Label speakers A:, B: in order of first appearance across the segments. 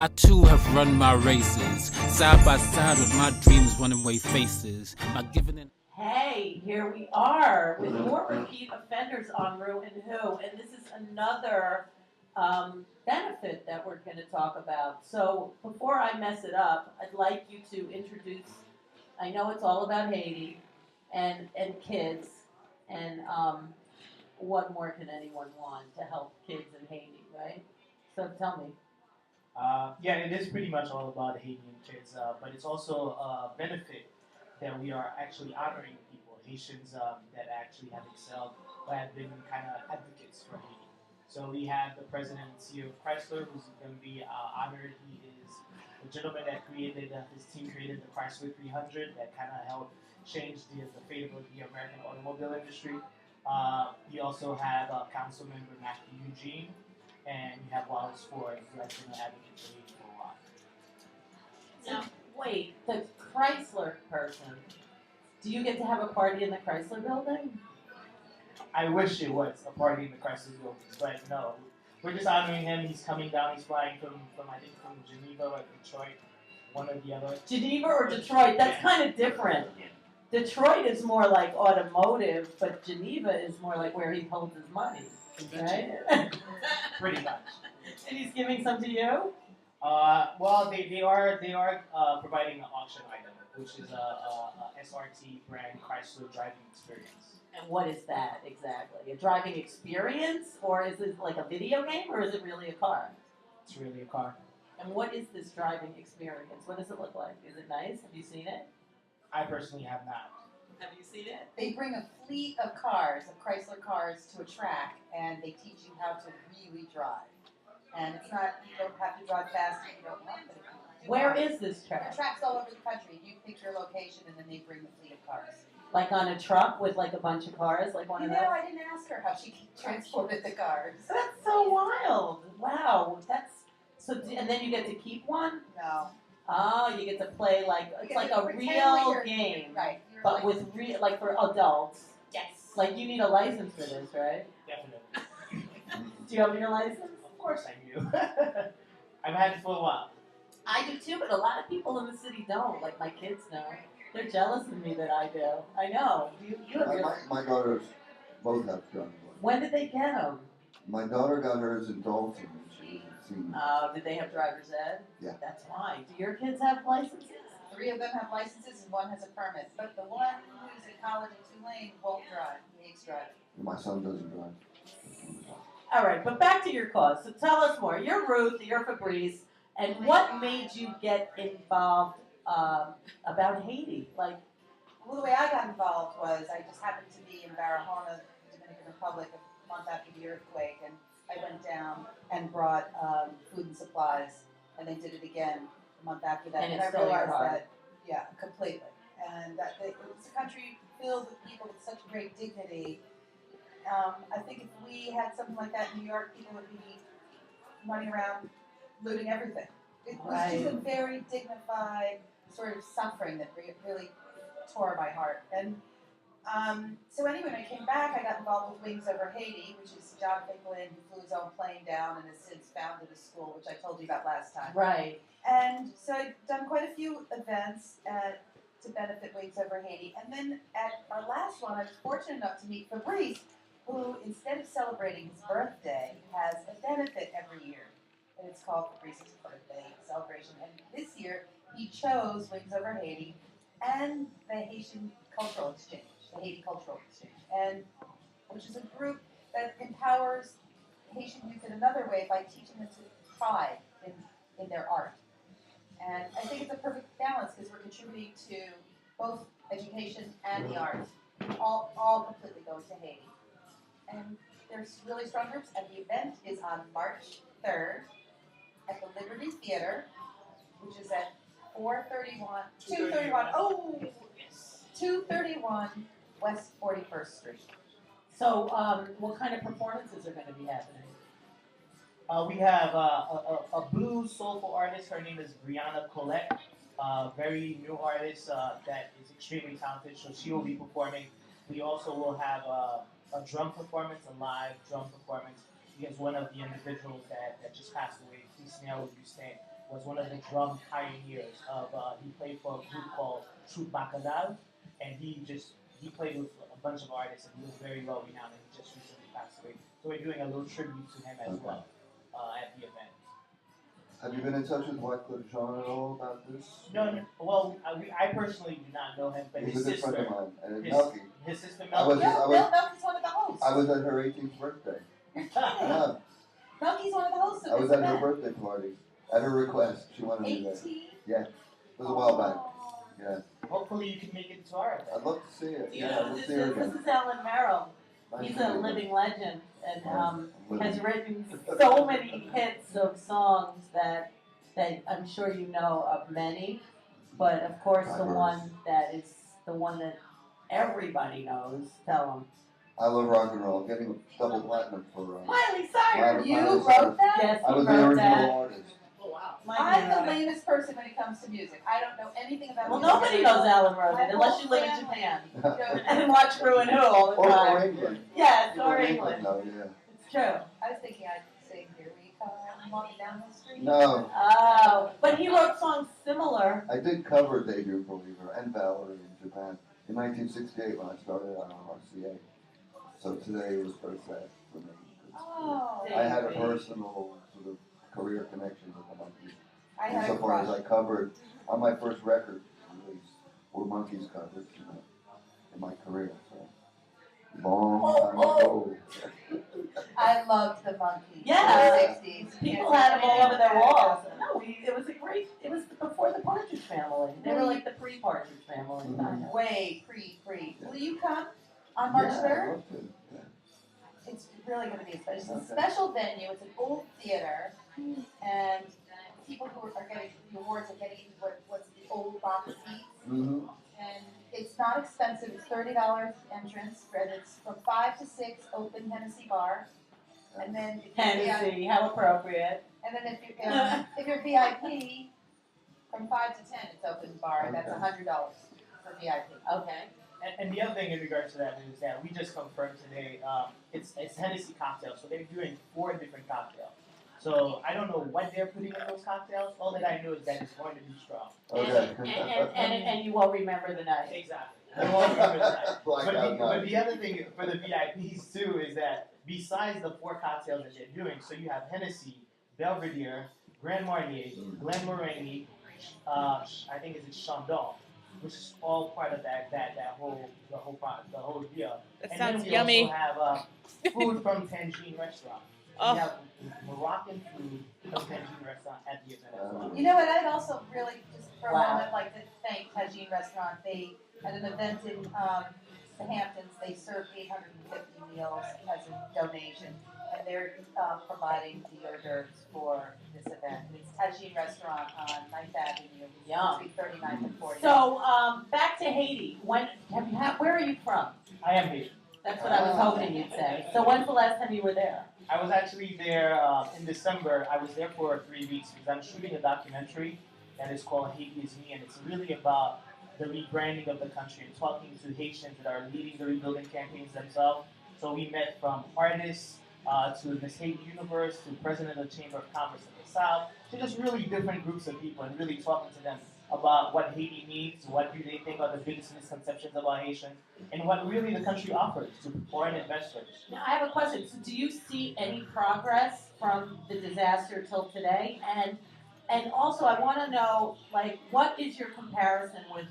A: I too have run my races, side by side with my dreams running away faces. By giving in. Hey, here we are with more repeat offenders on ReW and WhO, and this is another benefit that we're going to talk about. So before I mess it up, I'd like you to introduce. I know it's all about Haiti and kids, and what more can anyone want to help kids in Haiti, right? So tell me.
B: Yeah, it is pretty much all about Haitian kids, but it's also a benefit that we are actually honoring people, Haitians that actually have excelled or have been kind of advocates for Haiti. So we have the president and CEO of Chrysler, who's going to be honored. He is the gentleman that created, his team created the Chrysler 300 that kind of helped change the fate of the American automobile industry. We also have Council Member Matthew Eugene, and you have Wallace Ford, who has been an advocate for Haiti for a while.
A: Now, wait, the Chrysler person, do you get to have a party in the Chrysler building?
B: I wish it was a party in the Chrysler building, but no. We're just honoring him. He's coming down. He's flying from I think, from Geneva or Detroit, one or the other.
A: Geneva or Detroit? That's kind of different. Detroit is more like automotive, but Geneva is more like where he holds his money, right?
B: Pretty much.
A: And he's giving some to you?
B: Well, they are providing an auction item, which is a SRT brand Chrysler driving experience.
A: And what is that exactly? A driving experience, or is it like a video game, or is it really a car?
B: It's really a car.
A: And what is this driving experience? What does it look like? Is it nice? Have you seen it?
B: I personally have not.
A: Have you seen it?
C: They bring a fleet of cars, of Chrysler cars, to a track, and they teach you how to really drive. And it's not, you don't have to drive fast if you don't want to.
A: Where is this track?
C: The track's all over the country. You pick your location, and then they bring the fleet of cars.
A: Like on a truck with like a bunch of cars, like one of those?
C: I didn't ask her how she transported the cars.
A: That's so wild. Wow. That's so. And then you get to keep one?
C: No.
A: Oh, you get to play like it's like a real game,
C: right?
A: But with like for adults.
C: Yes.
A: Like you need a license for this, right?
B: Definitely.
A: Do you have your license?
B: Of course I do. I've had it for a while.
A: I do too, but a lot of people in the city don't. Like my kids know. They're jealous of me that I do. I know. You have your...
D: My daughters both have guns.
A: When did they get them?
D: My daughter got hers in Dalton when she was a senior.
A: Did they have driver's ed?
D: Yeah.
A: That's why. Do your kids have licenses?
C: 3 of them have licenses and 1 has a permit. But the one who's in college in Tulane won't drive. He hates driving.
D: My son doesn't drive.
A: All right, but back to your cause. So tell us more. You're Ruth, you're Fabrice, and what made you get involved about Haiti?
C: Well, the way I got involved was I just happened to be in Barahona, Dominican Republic, a month after the earthquake, and I went down and brought food and supplies, and they did it again a month after that.
A: And
C: I
A: still
C: realized
A: your heart.
C: that, yeah, completely. And that it was a country filled with people with such great dignity. I think if we had something like that in New York, people would be running around looting everything. It was just a very dignified sort of suffering that really tore my heart. And so anyway, when I came back, I got involved with Wings Over Haiti, which is John Ficklin, who flew his own plane down and has since founded a school, which I told you about last time.
A: Right.
C: And so I've done quite a few events to benefit Wings Over Haiti. And then at our last one, I was fortunate enough to meet Fabrice, who, instead of celebrating his birthday, has a benefit every year. And it's called Fabrice's Birthday Celebration. And this year, he chose Wings Over Haiti and the Haitian Cultural Exchange, the Haiti Cultural Exchange, and which is a group that empowers Haitian youth in another way by teaching them to pride in their art. And I think it's a perfect balance because we're contributing to both education and the arts, all completely going to Haiti. And there's really strong groups, and the event is on March 3rd at the Liberty Theater, which is at 231 West 41st Street.
A: So, what kind of performances are going to be happening?
B: We have a blues soulful artist. Her name is Brianna Colette, very new artist that is extremely talented. So she will be performing. We also will have a drum performance, a live drum performance, because one of the individuals that just passed away, Snail, will be was one of the drum pioneers of. He played for a group called Truth Bacadal, and he played with a bunch of artists, and he was very well renowned, and he just recently passed away. So we're doing a little tribute to him as well at the event.
D: Have you been in touch with WhO at all about this?
B: No. Well, I personally do not know him, but
D: He's
B: his
D: a good friend
B: sister,
D: of mine, and Melky.
B: his sister
D: I was-
B: Melky.
C: Melky's one of the hosts.
D: I was at her 18th birthday.
C: You're kidding.
D: Yeah,
C: Melky's one of the hosts of
D: I was
C: this
D: at her
C: event.
D: birthday party. At her request, she wanted me there.
C: 18?
D: Yeah, it was a while back. Yeah,
B: Hopefully you can make it to our event.
D: I'd love to see it.
A: Do you
D: Yeah,
A: know
D: we'll
A: who this
D: see her
A: is?
D: again.
A: This is Alan Merrill.
D: Nice
A: He's
D: to meet
A: a
D: you.
A: living legend and
D: Living.
A: has written so many hits of songs that I'm sure you know of many. But of course, the
D: Diverse.
A: one that everybody knows. Tell him.
D: I love rock and roll. Getting double platinum for.
A: Miley Cyrus.
C: You
D: Miley
C: wrote
D: Cyrus.
C: that?
A: Yes,
D: I
A: he
D: was the
A: wrote
D: original
A: that.
D: artist.
A: Oh wow.
C: I'm the lamest person when it comes to music. I don't know anything about
A: Well,
C: music.
A: nobody knows Alan wrote
C: My
A: it unless
C: whole
A: you live in
C: family.
A: Japan
C: Go-
A: and watch ReW all the
D: Or
A: time.
D: England.
A: Yes,
D: Or
A: or England.
D: No, yeah.
A: It's true.
C: I was thinking I'd sing Here We Come, walking down the street.
D: No,
A: Oh, but he wrote songs similar.
D: I did cover Davy, Believer, and Valerie in Japan in 1968 when I started on RCA. So today was very sad for me. 'Cause
C: Oh.
D: I had a personal sort of career connection with the Monkeys.
C: I had a
D: Insofar as
C: crush.
D: I covered on my first record release, were Monkeys covered, in my career. So long time ago.
C: I loved the Monkeys.
A: Yeah.
C: In the 60s.
A: People had them all over their walls. No, it was before the Partridge Family. They were like the pre-Partridge Family, kind of.
C: Way pre. Will you come on March
D: Yeah,
C: 3rd?
D: I'd love to. Yeah.
C: It's really going to be a special. It's a
D: Okay.
C: special venue. It's an old theater, and people who are getting the awards are getting what's the old box seats.
D: Mm-hmm.
C: And it's not expensive. It's $30 entrance, and it's from 5 to 6 open Hennessy bar. And then if you're
A: Hennessy, how appropriate.
C: And then if you're VIP, from 5 to 10 it's open bar, and that's
D: Okay.
C: $100 for VIP.
A: Okay.
B: And the other thing in regards to that is that we just confirmed today, it's Hennessy cocktails. So they're doing 4 different cocktails. So I don't know what they're putting in those cocktails. All that I know is that it's going to be strong.
D: Okay.
A: And you won't remember the night.
B: Exactly. I won't remember that.
D: Blackout
B: But
D: night.
B: the other thing for the VIPs too is that besides the 4 cocktails that they're doing, so you have Hennessy, Belvedere, Grand Marnier, Glenmorangie, I think it's Chandon, which is all part of the whole deal.
E: That
B: And
E: sounds
B: then we
E: yummy.
B: also have food from Tangine Restaurant.
E: Oh.
B: We have Moroccan food from Tangine Restaurant at the event as well.
C: You know what? I'd also really just for a
A: Wow.
C: moment like to thank Tagine Restaurant. They at an event in the Hamptons. They served 850 meals as a donation, and they're providing the hors d'oeuvres for this event. It's Tagine Restaurant on 9th Avenue,
A: Yum.
C: between 39th and 40th.
A: So, back to Haiti. Where are you from?
B: I am Haitian.
A: That's what I was hoping you'd say. So when's the last time you were there?
B: I was actually there in December. I was there for 3 weeks because I'm shooting a documentary that is called Haiti is Me, and it's really about the rebranding of the country and talking to Haitians that are leading the rebuilding campaigns themselves. So we met from artists to Miss Haiti Universe to President of the Chamber of Commerce of the South, to just really different groups of people and really talking to them about what Haiti needs, what do they think are the biggest misconceptions about Haitians, and what really the country offers to foreign investors.
A: Now, I have a question. So do you see any progress from the disaster till today? And also, I want to know, like, what is your comparison with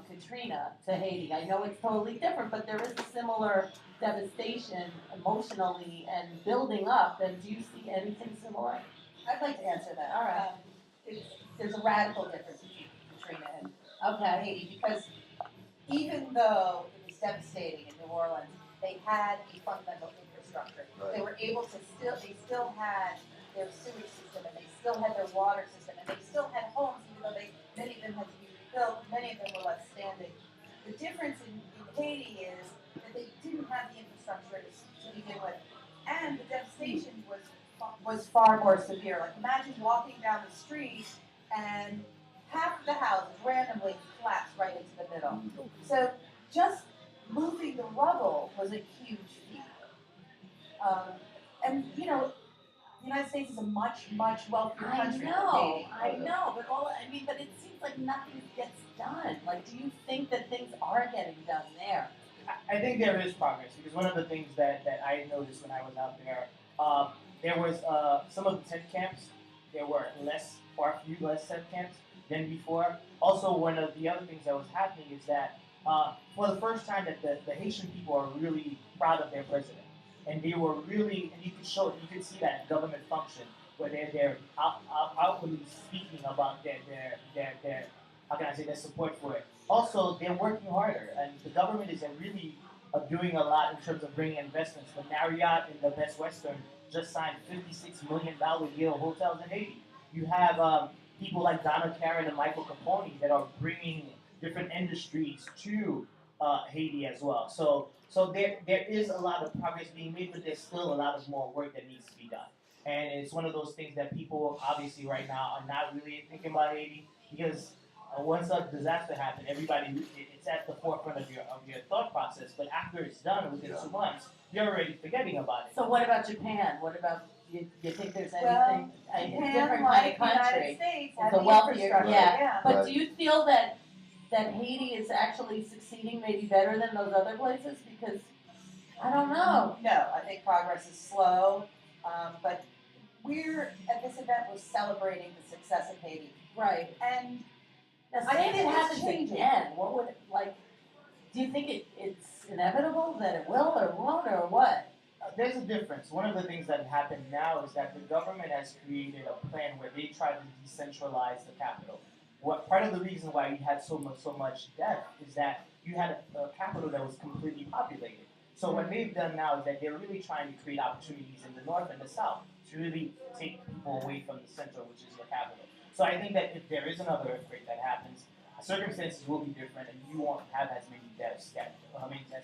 A: Katrina to Haiti? I know it's totally different, but there is a similar devastation emotionally and building up. And do you see anything similar?
C: I'd like to answer that.
A: All right.
C: There's a radical difference between Katrina and
A: Okay.
C: Haiti because even though it was devastating in New Orleans, they had a fundamental infrastructure.
D: Right.
C: They were able to they still had their sewage system, and they still had their water system, and they still had homes, even though many of them had to be rebuilt, many of them were left standing. The difference in Haiti is that they didn't have the infrastructure to begin with, and the devastation was far more severe. Like imagine walking down the street and half of the houses randomly collapsed right into the middle. So just moving the rubble was a huge feat. And you know, the United States is a much, much wealthier
A: I
C: country than
A: know,
C: Haiti.
A: but it seems like nothing gets done. Like, do you think that things are getting done there?
B: I think there is progress because one of the things that I noticed when I was out there was some of the tent camps. There were far few less tent camps than before. Also, one of the other things that was happening is that for the first time that the Haitian people are really proud of their president, and they were really, and you could see that in government function where they're outwardly speaking about their how can I say their support for it. Also, they're working harder, and the government is really doing a lot in terms of bringing investments. The Marriott and the Best Western just signed $56 million deal hotels in Haiti. You have people like Donna Karen and Michael Capone that are bringing different industries to Haiti as well. So there is a lot of progress being made, but there's still a lot of more work that needs to be done. And it's one of those things that people obviously right now are not really thinking about Haiti because once a disaster happens, it's at the forefront of your thought process. But after it's done within 2 months, you're already forgetting about it.
A: So what about Japan? What about you think there's
C: Well,
A: anything? A
C: Japan,
A: different
C: like
A: kind of
C: the United
A: country.
C: States,
A: It's
C: has
A: a
C: the
A: wealthier,
C: infrastructure.
A: yeah. But
D: Right.
A: do you feel that Haiti is actually succeeding maybe better than those other places? Because I don't know.
C: No, I think progress is slow, but we're at this event we're celebrating the success of Haiti,
A: Right.
C: and
A: Now,
C: I
A: say
C: think
A: if it
C: it's
A: happens
C: changing.
A: again, what would do you think it's inevitable that it will or won't or what?
B: There's a difference. One of the things that happened now is that the government has created a plan where they try to decentralize the capital. What part of the reason why you had so much death is that you had a capital that was completely populated. So what they've done now is that they're really trying to create opportunities in the north and the south to really take people away from the center, which is the capital. So I think that if there is another earthquake that happens, circumstances will be different, and you won't have as many deaths as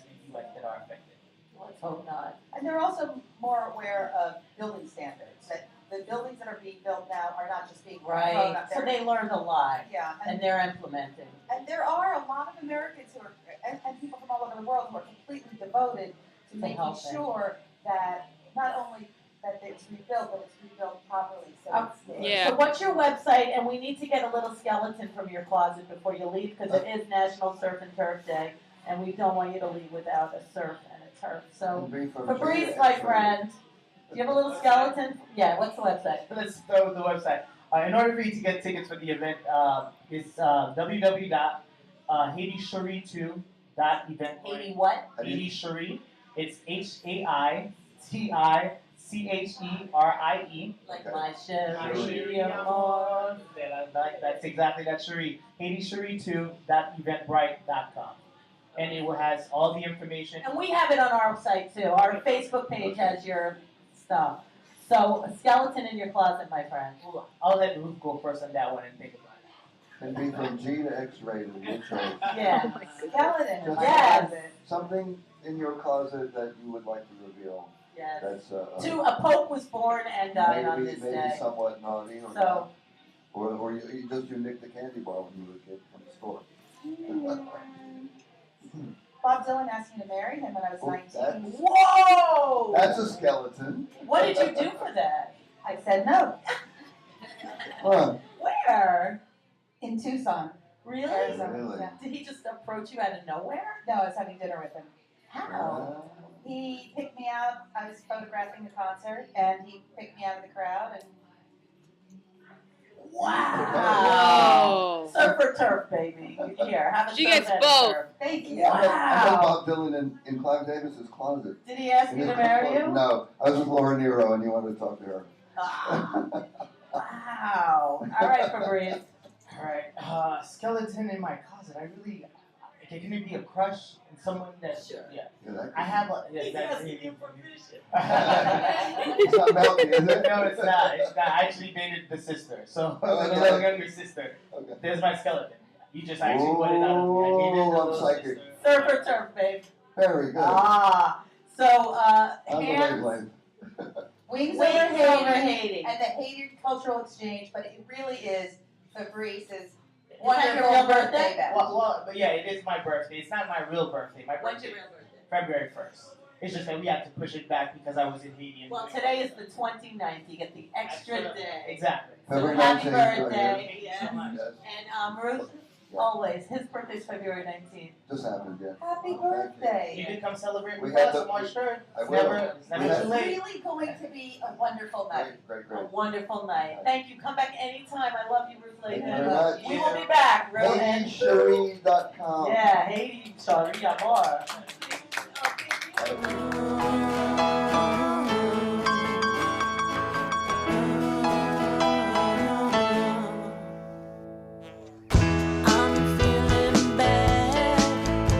B: many people that are affected.
A: Let's hope not.
C: And they're also more aware of building standards, that the buildings that are being built now are not just being thrown
A: Right.
C: up
A: So
C: there.
A: they learned a lot,
C: Yeah,
A: and they're implementing.
C: and there are a lot of Americans who are, and people from all over the world who are completely devoted to making
A: helping.
C: sure that not only that it's rebuilt, but it's rebuilt properly. So
A: Oh,
C: it's,
E: Yeah.
A: So what's your website? And we need to get a little skeleton from your closet before you leave because it is National Surf and Turf Day, and we don't want you to leave without a surf and a turf. So
D: Can be from
A: Fabrice,
D: Jada
A: my
D: X-Ray.
A: friend, do you have a little skeleton? Yeah. What's the website?
B: Let's start with the website. In order for you to get tickets for the event, it's www.haitishuri2.eventbrite.
A: Haiti what?
B: Haiti Cherie. It's HAITICHERIE.
A: Like
D: Okay.
A: my
B: Cherie,
A: Cherie amor.
B: That's exactly that Cherie. HaitiCherie2.eventbrite.com. And it has all the information.
A: And we have it on our site too. Our Facebook page has your stuff. So a skeleton in your closet, my friend.
B: I'll let Ruth go first on that one and think about it.
D: Can be from G to X-ray to your choice.
A: Yeah.
C: skeleton in my
A: Yes.
C: closet.
D: Something in your closet that you would like to reveal.
A: Yes.
D: That's
A: A pope was born and died on this
D: maybe
A: day.
D: somewhat naughty or
A: So
D: not. Or you nicked the candy bar when you were a kid from the store.
C: Bob Dylan asked me to marry him when I was
D: Oh,
C: 19.
A: whoa!
D: That's a skeleton.
A: What did you do for that?
C: I said no.
D: Huh.
A: Where?
C: In Tucson,
A: Really?
C: Arizona.
D: Really?
C: Yeah.
A: Did he just approach you out of nowhere?
C: No, I was having dinner with him.
A: How?
C: He picked me out. I was photographing the concert, and he picked me out of the crowd. And
A: Wow!
E: Whoa.
A: Surf or turf, baby. Here, have a
E: She
A: surf
E: gets
A: and a
E: both.
A: turf.
C: thank you.
A: Yeah.
D: I met
A: Wow.
D: Bob Dylan in Clive Davis's closet.
A: Did he ask
D: In
A: you
D: his
A: to marry you?
D: No, I was with Laura Nero and he wanted to talk to her.
A: Ah, wow. All right, Fabrice.
B: Alright, skeleton in my closet. Can it be a crush and someone that?
A: Sure.
B: Yeah.
D: Yeah, that
B: I have a.
A: He's
B: that's
A: asking you
B: it.
A: permission.
D: It's not mountain, is it?
B: No, it's not. It's not. I actually dated the sister. So
D: Oh,
B: the
D: okay.
B: little younger sister.
D: Okay.
B: There's my skeleton. You just actually put it out. I dated the
D: Oh, I'm
B: little
D: psychic.
B: sister.
A: Surf or turf, babe.
D: Very good.
A: Ah. So,
D: On the
A: hands,
D: wavelength.
C: Wings
A: wings
C: over
A: over
C: Haiti
A: Haiti.
C: and the Haiti cultural exchange, but it really is Fabrice's
A: Is that
C: wonderful
A: your real birthday?
C: bash.
B: Well, but yeah, it is my birthday. It's not my real birthday. My
A: When's
B: birthday
A: your real birthday?
B: February 1st. It's just that we had to push it back because I was in Haiti. And
A: Well, today is the 29th. You get the extra day.
B: Exactly.
A: So
D: February
A: happy
D: 19th,
A: birthday.
B: Thank you so much.
D: Yes.
A: And Ruth,
D: Yeah.
A: always, his birthday's February 19th.
D: Just happened, yeah.
C: Happy
B: You
C: birthday.
B: can come celebrate
D: We
B: with
D: had
B: us
D: the-
B: on March 3rd.
D: I
B: It's
D: will.
B: never
D: We had-
B: too
C: It's
B: late.
C: really going to be a wonderful night.
D: Great,
A: A
D: great, great.
A: wonderful night. Thank you. Come back anytime. I love you, Ruth Lapin.
D: Thank you very much.
A: We will be back, Ruth.
D: HaitiShereen.com.
A: Yeah, Haiti, sorry, more.